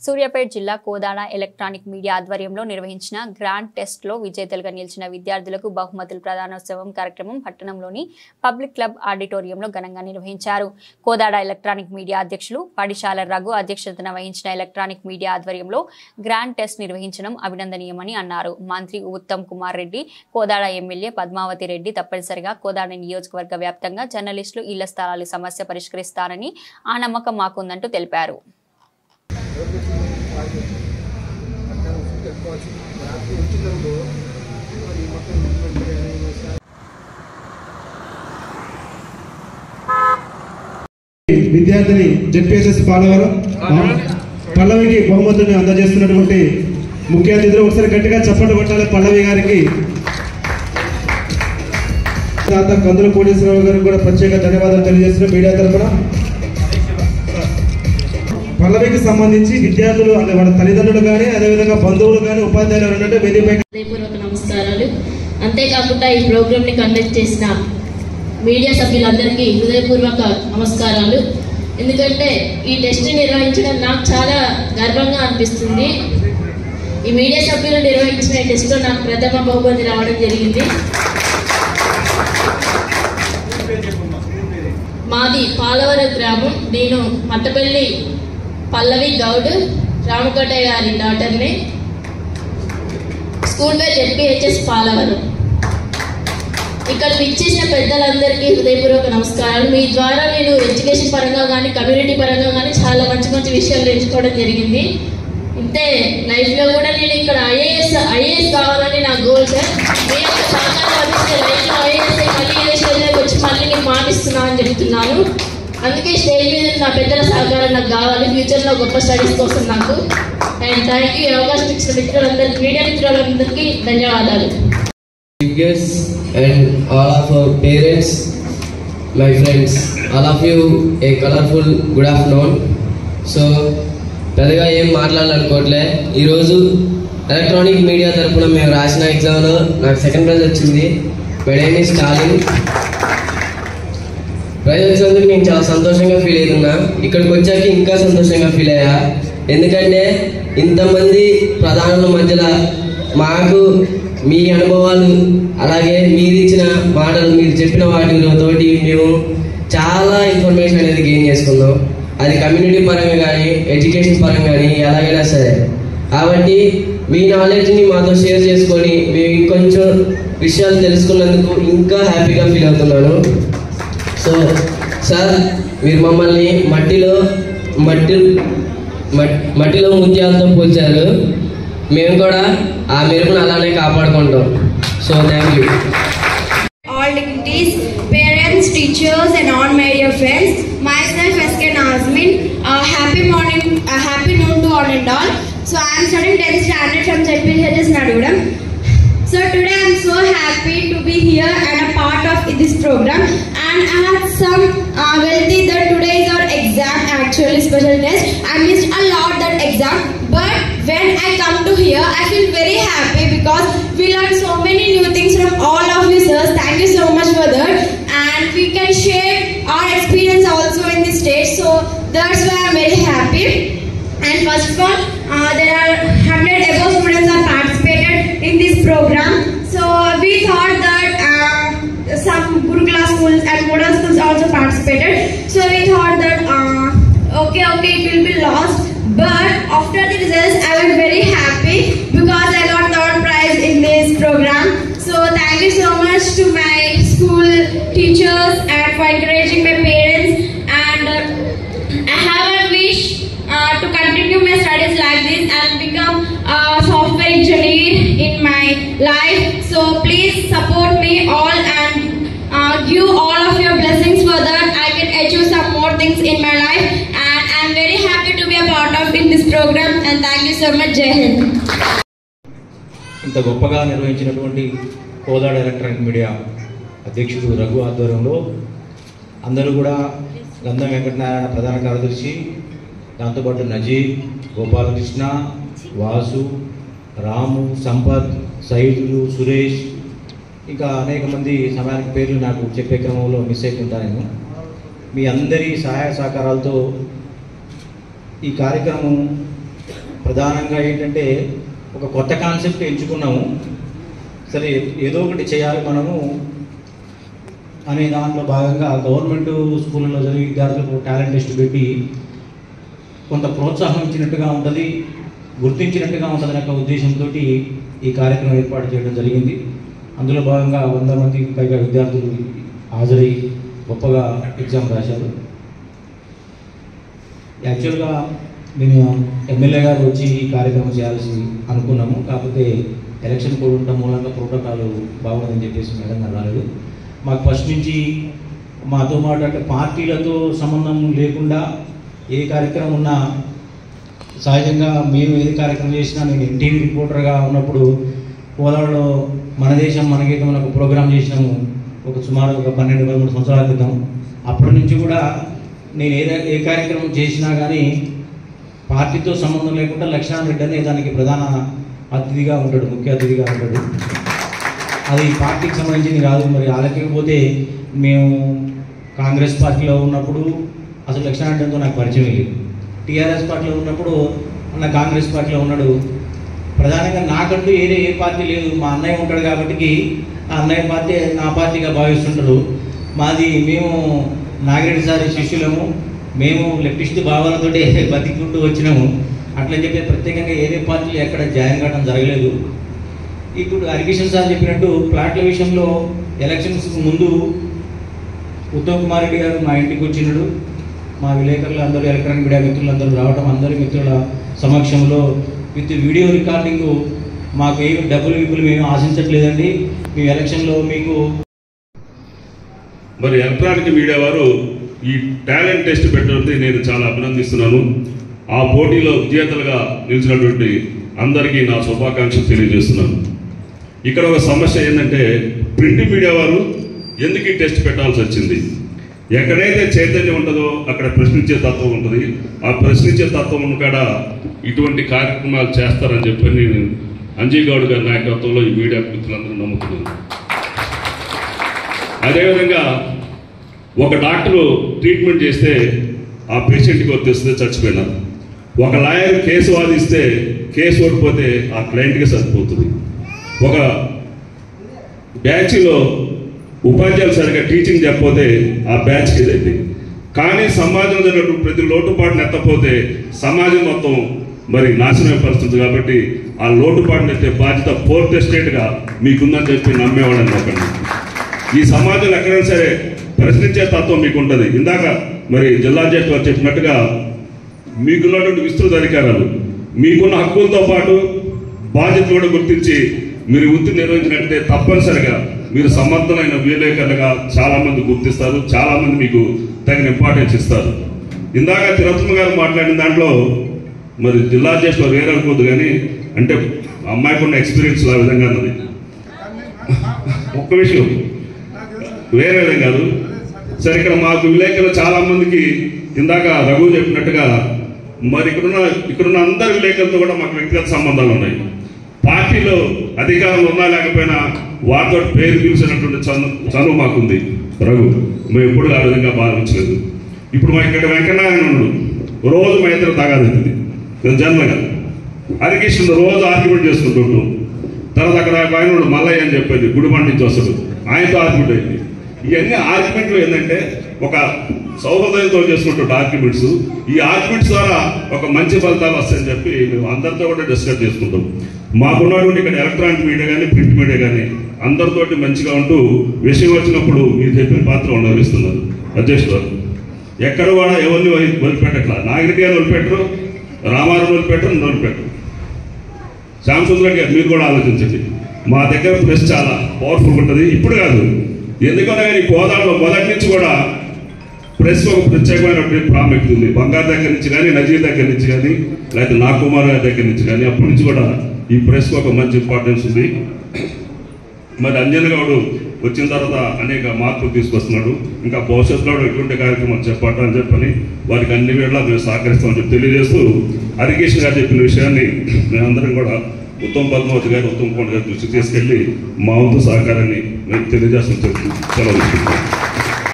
సూర్యాపేట జిల్లా Kodad electronic media ఆధ్వర్యంలో నిర్వహించిన గ్రాండ్ టెస్ట్ లో విజేతలుగా నిలిచిన విద్యార్థులకు బహుమతుల ప్రదానోత్సవం కార్యక్రమం పట్టణంలోని పబ్లిక్ క్లబ్ ఆడిటోరియంలో ఘనంగా నిర్వహించారు. కోదాడ ఎలక్ట్రానిక్ మీడియా అధ్యక్షులు పాడిశాల రఘు అధ్యక్షతన వహించిన ఎలక్ట్రానిక్ మీడియా ఆధ్వర్యంలో గ్రాండ్ టెస్ట్ నిర్వహించడం అభినందనీయమని అన్నారు. మంత్రి ఉత్తమ్ కుమార్ రెడ్డి, కోదాడ ఎమ్మెల్యే పద్మావతి రెడ్డి తప్పనిసరిగా కోదాడ నియోజకవర్గ వ్యాప్తంగా జర్నలిస్టులు ఇళ్ల స్థలాల సమస్య పరిష్కరిస్తారని ఆ నమ్మకం మాకుందంటూ తెలిపారు. విద్యార్థిని జెడ్పీఎస్ఎస్ పాలవరం పల్లవికి బహుమతుల్ని అందజేస్తున్నటువంటి ముఖ్య అతిథులు ఒకసారి గట్టిగా చప్పట్లు కొట్టాలి. పల్లవి గారికి, కందుల కోటేశ్వరరావు గారికి కూడా ప్రత్యేక ధన్యవాదాలు తెలియజేస్తున్న మీడియా తరఫున. పల్లవికి సంబంధించి విద్యార్థులు అంటే వాళ్ళ తల్లిదండ్రులు కానీ అదేవిధంగా బంధువులు కానీ ఉపాధ్యాయులు ఉన్నట్టు హృదయపూర్వక నమస్కారాలు. అంతేకాకుండా ఈ ప్రోగ్రామ్ ని కండక్ట్ చేసిన మీడియా సభ్యులందరికీ హృదయపూర్వక నమస్కారాలు. ఎందుకంటే ఈ టెస్ట్ నిర్వహించడం నాకు చాలా గర్వంగా అనిపిస్తుంది. ఈ మీడియా సభ్యులు నిర్వహించిన ఈ టెస్ట్ లో నాకు ప్రథమ బహుమతి రావడం జరిగింది. మాది పాలవరం గ్రామం. నేను మట్టపల్లి పల్లవి గౌడ్ రామకోటయ్య గారి డాటర్ని. స్కూల్ పేరు జెడ్పీహెచ్ఎస్ పాలవరం. ఇక్కడ విచ్చేసిన పెద్దలందరికీ హృదయపూర్వక నమస్కారాలు. మీ ద్వారా నేను ఎడ్యుకేషన్ పరంగా కానీ కమ్యూనిటీ పరంగా కానీ చాలా మంచి మంచి విషయాలు నేర్చుకోవడం జరిగింది. ఇంతే లైఫ్లో కూడా నేను ఇక్కడ ఐఏఎస్ కావాలని నా గోల్ సార్. మీ యొక్క సహకారం అందిస్తే లైఫ్లో ఐఏఎస్ మళ్ళీ ఇదే స్టేజ్లోకి వచ్చి మళ్ళీ నేను మాటిస్తున్నా అని చెప్తున్నాను. అందుకే స్టేజ్ మీద నా పెద్దల సహకారం నాకు కావాలి ఫ్యూచర్లో గొప్ప స్టడీస్ కోసం నాకు. And thank you. అవకాశం ఇచ్చిన మిత్రులందరికీ, మీడియా మిత్రులందరికీ ధన్యవాదాలు. And all of our parents, my friends, all of you a colorful good afternoon. So పెద్దగా ఏం మాట్లాడాలనుకోవట్లే. ఈరోజు ఎలక్ట్రానిక్ మీడియా తరఫున మేము రాసిన ఎగ్జామ్లో నాకు సెకండ్ ప్రైజ్ వచ్చింది. My name is Stalin. Prize వచ్చినందుకు నేను చాలా సంతోషంగా ఫీల్ అవుతున్నా. ఇక్కడికి వచ్చాక ఇంకా సంతోషంగా ఫీల్ అయ్యా. ఎందుకంటే ఇంతమంది ప్రధానుల మధ్యలో మాకు మీ అనుభవాలు అలాగే మీరు ఇచ్చిన మాటలు, మీరు చెప్పిన వాటితోటి మేము చాలా ఇన్ఫర్మేషన్ అనేది గెయిన్ చేసుకున్నాం. అది కమ్యూనిటీ పరంగా కానీ ఎడ్యుకేషన్ పరంగా కానీ ఎలాగైనా సరే. కాబట్టి మీ నాలెడ్జ్ని మాతో షేర్ చేసుకొని మేము ఇంకొంచెం విషయాలు తెలుసుకున్నందుకు ఇంకా హ్యాపీగా ఫీల్ అవుతున్నాను. సో సార్, మీరు మమ్మల్ని మట్టిలో ముత్యాలతో పోల్చారు. మేము కూడా ఆ మెరుగును అలానే కాపాడుకుంటాం. So thank you. All dignities, parents, teachers and all my dear friends, myself SK Nazmin. Happy morning, happy noon to all and all. So I am studying 10th standard from JPHS Nadugudam. So today I am so happy to be here and a part of this program, and I have some wealthy that today is our exam, actually special test. I missed a lot that exam, but when I come to here I feel very happy because we learned so many new things from all of you sirs. Thank you so much for that, and we can share our experience also in this stage, so that's why I am very happy. And first of all, there are 100 above students are participated in this program. So we thought that some Gurukula schools and model schools also participated. So we thought that okay it will be lost. But after the results I was very happy because I got third prize in this program. So thank you so much to my school teachers and for encouraging my parents. And I have a wish to continue my studies like this and become a software engineer in my life. So please support me all and give all of your blessings for that I can achieve some more things in my life, and I am very happy to be a part of in this program, and thank you so much. Jai Hind. ఇంత గొప్పగా నిర్వహించినటువంటి Kodad electronic media అధ్యక్షుడు రఘు ఆధ్వర్యంలో అందరూ కూడా గంధం వెంకటనారాయణ ప్రధాన కార్యదర్శి, దాంతోపాటు నజీబ్, గోపాలకృష్ణ, వాసు, రాము, సంపత్, సైదులు, సురేష్, ఇంకా అనేక మంది సమయానికి పేర్లు నాకు చెప్పే క్రమంలో మిస్ అవుతుంటాను. మీ అందరి సహాయ సహకారాలతో ఈ కార్యక్రమం ప్రధానంగా ఏంటంటే ఒక కొత్త కాన్సెప్ట్ ఎంచుకున్నాము. సరే ఏదో ఒకటి చేయాలి మనము అనే దాంట్లో భాగంగా గవర్నమెంట్ స్కూళ్ళలో చదివే విద్యార్థులకు టాలెంట్ టెస్ట్ పెట్టి కొంత ప్రోత్సాహం ఇచ్చినట్టుగా ఉంటుంది, గుర్తించినట్టుగా ఉంటుంది అనే ఉద్దేశంతో ఈ కార్యక్రమం ఏర్పాటు చేయడం జరిగింది. అందులో భాగంగా 100 మందికి పైగా విద్యార్థులు హాజరై గొప్పగా ఎగ్జామ్ రాశారు. యాక్చువల్గా మేము ఎమ్మెల్యే గారు వచ్చి ఈ కార్యక్రమం చేయాల్సి అనుకున్నాము. కాకపోతే ఎలక్షన్ కోడ్ ఉండటం మూలంగా ప్రోటోకాల్ బాగుందని చెప్పేసి మేడం గారు రాలేదు. మాకు ఫస్ట్ నుంచి మాతో మాట అంటే పార్టీలతో సంబంధం లేకుండా ఏ కార్యక్రమం ఉన్నా సహజంగా మేము ఏ కార్యక్రమం చేసినా, నేను ఎన్టీవీ రిపోర్టర్గా ఉన్నప్పుడు కోదాడలో మన దేశం మనగీతం మనకు ప్రోగ్రాం చేసినాము సుమారు 12-13 సంవత్సరాల క్రితం. అప్పటి నుంచి కూడా నేను ఏ కార్యక్రమం చేసినా కానీ పార్టీతో సంబంధం లేకుండా లక్ష్మణ్ రెడ్డి అనే దానికి ప్రధాన అతిథిగా ఉంటాడు, ముఖ్య అతిథిగా ఉంటాడు. అది పార్టీకి సంబంధించింది కాదు. మరి ఆలకిపోతే మేము కాంగ్రెస్ పార్టీలో ఉన్నప్పుడు అసలు లక్ష్మణ్ రెడ్డితో నాకు పరిచయం లేదు. టీఆర్ఎస్ పార్టీలో ఉన్నప్పుడు అన్న కాంగ్రెస్ పార్టీలో ఉన్నాడు. ప్రధానంగా నాకంటూ ఏ పార్టీ లేదు. మా అన్నయ్య ఉంటాడు కాబట్టి ఆ అన్నయ్య పార్టీ నా పార్టీగా భావిస్తుంటారు. మేము నాగిరెడ్డి సారి శిష్యులము, మేము లెఫ్టిస్ట్ భావాలతో బతికుంటూ వచ్చినాము. అట్లని చెప్పి ప్రత్యేకంగా ఏదే పార్టీలు ఎక్కడ జాయిన్ కావడం జరగలేదు. ఇప్పుడు హరికిషన్ సార్ చెప్పినట్టు ప్లాట్ల విషయంలో ఎలక్షన్స్ ముందు ఉత్తమ్ కుమార్ రెడ్డి గారు మా ఇంటికి వచ్చినాడు. మా విలేకరులు అందరూ, ఎలక్ట్రానిక్ మీడియా మిత్రులందరూ రావడం, అందరి మిత్రుల సమక్షంలో విత్ వీడియో రికార్డింగు, మాకు ఏమి డబ్బులు మేము ఆశించట్లేదండి, మీ ఎలక్షన్లో మీకు. మరి ఎలక్ట్రానిక్ మీడియా వారు ఈ టాలెంట్ టెస్ట్ పెట్టడానికి నేను చాలా అభినందిస్తున్నాను. ఆ పోటీలో విజేతలుగా నిలిచినటువంటి అందరికీ నా శుభాకాంక్షలు తెలియజేస్తున్నాను. ఇక్కడ ఒక సమస్య ఏంటంటే ప్రింట్ మీడియా వారు ఎందుకు ఈ టెస్ట్ పెట్టాల్సి వచ్చింది? ఎక్కడైతే చైతన్యం ఉంటుందో అక్కడ ప్రశ్నించే తత్వం ఉంటుంది. ఆ ప్రశ్నించే తత్వం కాడ ఇటువంటి కార్యక్రమాలు చేస్తారని చెప్పి నేను అంజీగౌడ్ గారి నాయకత్వంలో ఈ మీడియా మిత్రులందరూ నమ్ముతున్నాను. అదేవిధంగా ఒక డాక్టరు ట్రీట్మెంట్ చేస్తే ఆ పేషెంట్కి వచ్చేస్తే చచ్చిపోయినారు. ఒక లాయర్ కేసు వాదిస్తే కేసు ఓడిపోతే ఆ క్లయింట్కి సరిపోతుంది. ఒక బ్యాచ్లో ఉపాధ్యాయులు సరిగా టీచింగ్ చెప్పకపోతే ఆ బ్యాచ్కి ఇదైంది. కానీ సమాజంలో జరిగినటువంటి ప్రతి లోటుపాటును ఎత్తపోతే సమాజం మొత్తం మరి నాశనమే పరిస్థితి. కాబట్టి ఆ లోటుపాటును ఎత్తే బాధ్యత 4th ఎస్టేట్గా మీకుందని చెప్పి నమ్మేవాడని ఒకటి. ఈ సమాజంలో ఎక్కడైనా సరే ప్రశ్నించే తత్వం మీకు ఉంటుంది. ఇందాక మరి జిల్లా అధ్యక్షుడు వారు చెప్పినట్టుగా మీకున్నటువంటి విస్తృత అధికారాలు, మీకున్న హక్కులతో పాటు బాధ్యతలు కూడా గుర్తించి మీరు వృత్తి నిర్వహించినట్టే తప్పనిసరిగా మీరు సమర్థమైన విలేకరులుగా చాలామంది గుర్తిస్తారు, చాలామంది మీకు తగిన ఇంపార్టెన్స్ ఇస్తారు. ఇందాక తిరుపతి గారు మాట్లాడిన దాంట్లో మరి జిల్లా అధ్యక్షుడు వేరే అనుకోద్దు, కానీ అంటే అమ్మాయికి ఉన్న ఎక్స్పీరియన్స్ ఆ విధంగా ఉన్నది. ఒక్క విషయం వేరే విధంగా కాదు. సరే, ఇక్కడ మాకు విలేకరులు చాలామందికి ఇందాక రఘు చెప్పినట్టుగా మరి ఇక్కడున్న అందరి విలేకరులతో కూడా మాకు వ్యక్తిగత సంబంధాలు ఉన్నాయి. పార్టీలో అధికారంలో ఉన్నా లేకపోయినా వారితో పేరు పిలిచినటువంటి చనువు మాకుంది. రఘు మేము ఎప్పుడు ఆ విధంగా భావించలేదు. ఇప్పుడు మా ఇక్కడ వెంకటనారాయణ ఉన్నాడు, రోజు మా ఇద్దరు తాగాదవుతుంది జనరల్గా. హరికృష్ణ రోజు ఆర్గ్యుమెంట్ చేసుకుంటుంటాం. తర్వాత అక్కడ ఆయన మల్లయ్య అని చెప్పేది గుడిబండ నుంచి వస్తాడు, ఆయనతో ఆర్గ్యుమెంట్ అయింది. ఇవన్నీ ఆర్గ్యుమెంట్లు ఏంటంటే ఒక సౌహృదయంతో చేసుకుంటుంటే ఆర్గ్యుమెంట్స్, ఈ ఆర్గ్యుమెంట్స్ ద్వారా ఒక మంచి ఫలితాలు వస్తాయని చెప్పి మేము అందరితో కూడా డిస్కస్ చేసుకుంటాం. మాకున్నటువంటి ఇక్కడ ఎలక్ట్రానిక్ మీడియా కానీ ప్రింట్ మీడియా కానీ అందరితోటి మంచిగా ఉంటూ విషయం వచ్చినప్పుడు మీరు చెప్పిన పాత్ర వహిస్తున్నారు. అధ్యక్షుడు ఎక్కడ కూడా ఎవరిని వదిలిపెట్టట్లా. నాగిరెడ్డి గారిని వదిలిపెట్టరు, రామారావు వదిలిపెట్టరు, వదిలిపెట్టరు. శ్యామసుందర్ గారు మీరు కూడా ఆలోచించండి. మా దగ్గర ప్రెస్ చాలా పవర్ఫుల్ ఉంటుంది. ఇప్పుడు కాదు, ఎందుకంటే కానీ కోదాడలో మొదటి నుంచి కూడా ప్రెస్ ఒక ప్రత్యేకమైనటువంటి ప్రాముఖ్యత ఉంది. బంగారు దగ్గర నుంచి కానీ, నజీర్ దగ్గర నుంచి కానీ, లేకపోతే నా కుమార్ గారి దగ్గర నుంచి కానీ అప్పటి నుంచి కూడా ఈ ప్రెస్కి ఒక మంచి ఇంపార్టెన్స్ ఉంది. మరి అంజన్ గౌడ్ వచ్చిన తర్వాత అనేక మార్పులు తీసుకొస్తున్నాడు. ఇంకా భవిష్యత్తులో ఎటువంటి కార్యక్రమం చెప్పాలని చెప్పని వారికి అన్ని వేళ మేము సహకరిస్తామని చెప్పి తెలియజేస్తూ హరికృష్ణ గారు చెప్పిన విషయాన్ని మేమందరం కూడా ఉత్తమ్ పద్మావతి గారు, ఉత్తమ్ కుమార్ గారి దృష్టికి తీసుకెళ్ళి మా వంతు సహకారాన్ని మేము తెలియజేస్తామని చెప్పి సెలవు తీసుకుంటాం.